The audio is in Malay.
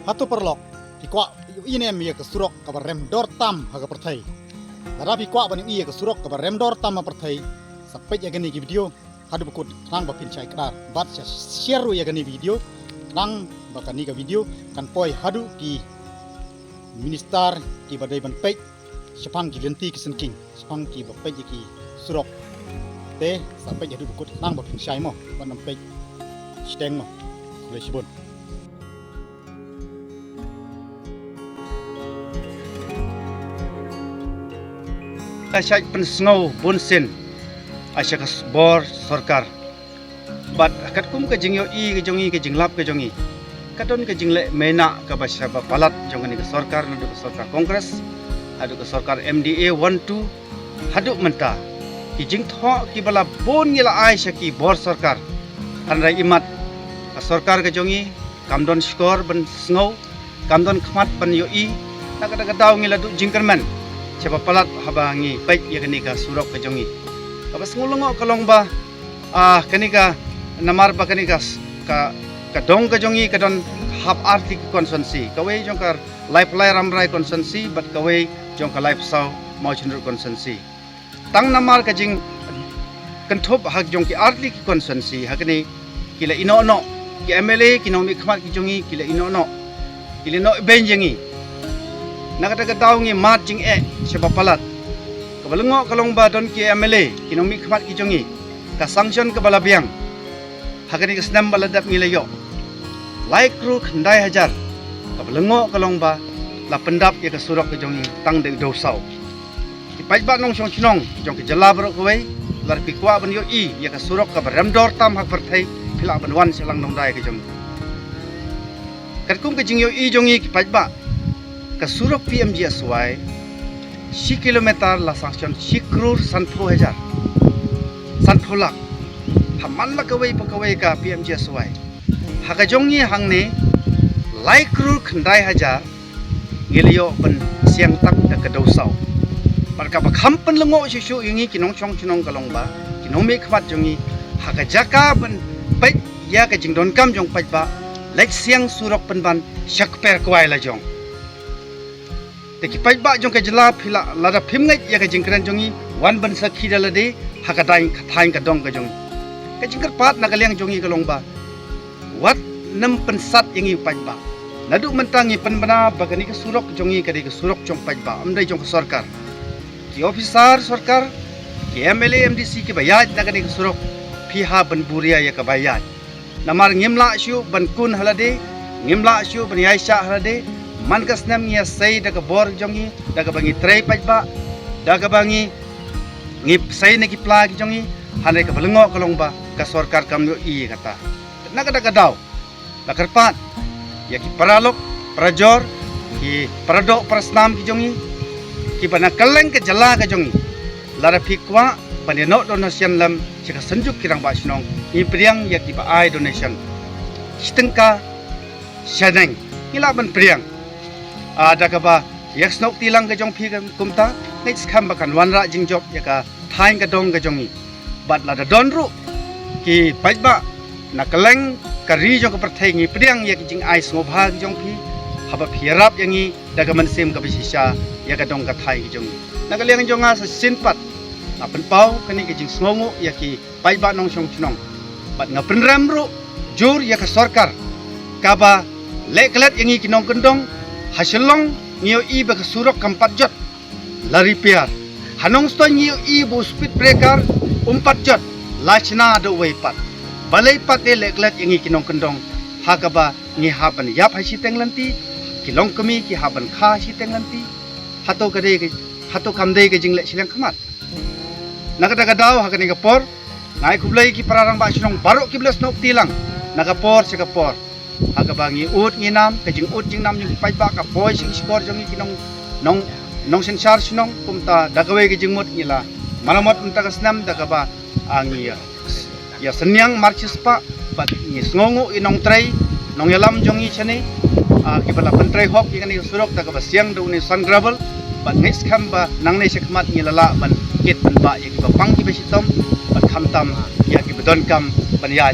hatu perlok hikwa ini em ke surok kabar rem dor tam haga perthai darab hikwa bani iya ke surok kabar rem dor tam perthai sampai ya gani video hadu bukut nang bapin chai kadar bat share ya gani video nang bakani ka video kan poi hadu ki minister ki badai ban pek sepang ki lenti ki senking sepang ki bapek ki surok te sampai jadi bukut nang bapin chai mo ban pek steng mo boleh sibun Asyik pensengau bunsen asyik bor sarkar bat kat kum ke jingyo i ke jongi ke jinglap ke jongi kadon ke jingle mena ke basya palat jongani ke sarkar nadu ke sarkar kongres adu ke sarkar MDA 12 haduk menta ki jing tho ki bala bon ngila ai syaki bor sarkar anrai imat ke sarkar ke jongi kamdon skor ben sengau kamdon khmat ban yo i nak ada daw ngila du jingkerman siapa palat habangi baik ya kenika surok ke jongi apa sengulungo kalong ba kenika namar ba kenika ka dong ke jongi ka don hab arti konsensi kawai jongkar life lai ramrai konsensi bat kawai jongkar life sau mau cundur konsensi tang namar ka jing kenthop hak jongki arti konsensi hakni kila ino ki MLA kinomi khmat ki jongi kila ino kila no benjengi nakata taungi mat jing siapa palat kabalungo kalong ba don ki MLA kinomi khmat ki jongi ka sanction ke bala biang hakani kesnam baladak ngilayo like kru khandai hajar kabalungo kalong ba la pendap ya ke surok ke jongi tang de dosau ki pajba nong chong chinong jong ke jala bro koi lar pikwa ban yo i ya ke surok ka ramdor tam hak perthai phila ban wan selang nong dai ke jongi katkum ke jing yo i jongi ki pajba ka surok PMGSY 6 kilometer la sanction 6 crore sanpho hajar sanpho lak haman la kawai pakawai ka PMGSY hakajongi hangne lai crore khandai hajar ngeliyo ban siang tak da kadosau parka bakham pen lengo shishu yungi kinong chong chinong kalong ba kinomi khmat jongi hakajaka ban pai ya ka jingdon kam jong pai ba lek siang surok penban shakper kwai la jong ki pajba jong ke jela phila lada phimngai ya ke jingkran jongi wan ban sakhi dalade hakadain khathain ka dong ka jongi ke jingkar pat na kaleng jongi kalong ba wat nam pensat yangi pajba nadu mentangi penbana bagani ke surok jongi ke surok jong pajba amdai jong ke sarkar ki officer sarkar ki MLA MDC ke bayaj nagani ke surok phiha ban buria ya ke bayaj namar ngimla syu ban kun halade ngimla syu ban yaisha halade man kasnam ngia sai daga bor jongi daga bangi trai pajba daga bangi ngip sai ne ki plag jongi hane ka balengo kalongba ka sarkar kam yo i kata naga daga daw lakarpat ya ki paralok prajor ki paradok prasnam ki jongi ki bana kaleng ke jala ka jongi lara phikwa paneno donation lam chika sanjuk kirang ba sinong i priang ya ki ba ai donation stengka shaneng ila ban priang ada kaba yak snok tilang ke jong phi kumta next kham bakan wanra jingjob yaka thain ka dong ka jongi bat la da donru ki pajba na kaleng ka ri jong ka perthai ngi priang yak jing ai snobha ki jong phi haba phirap yangi daga mansem ka bisisa yaka dong ka thai ki jongi na kaleng jonga sa sinpat na penpau kani ki jing snongu yaki pajba nong chong chnong bat na penramru jur yaka sarkar kaba leklet yangi kinong kendong hasilong ngiyo i ba surok kampat jot la repair hanong sto ngiyo i bo speed breaker 4 jot la china do wei pat balai pat le leklet ingi kinong kendong hakaba ngi haban yap hasi tenglanti kilong kami ki haban kha si tenglanti hato kade ke hato kamdei ke jingle silang khamat nakada kadaw hakani ka por ngai kublai ki pararang ba sinong barok ki blas nok tilang nakapor si kapor hagabangi ut nginam kajing ut jingnam yung paiba ka boy sing score jong ikinong nong sensar sinong kumta dagaway kajing mut ngila malamot unta kasnam dagaba ang ya senyang marchis pa bat ni sngongu inong tray nong yalam jong i chane kibala pentray hok ikani surok dagaba siang do ni sun gravel bat next khamba nang nei sekmat ngilala ban kit ban ba ya kiba pang ki besitom bat khamtam ya ki bedon kam ban ya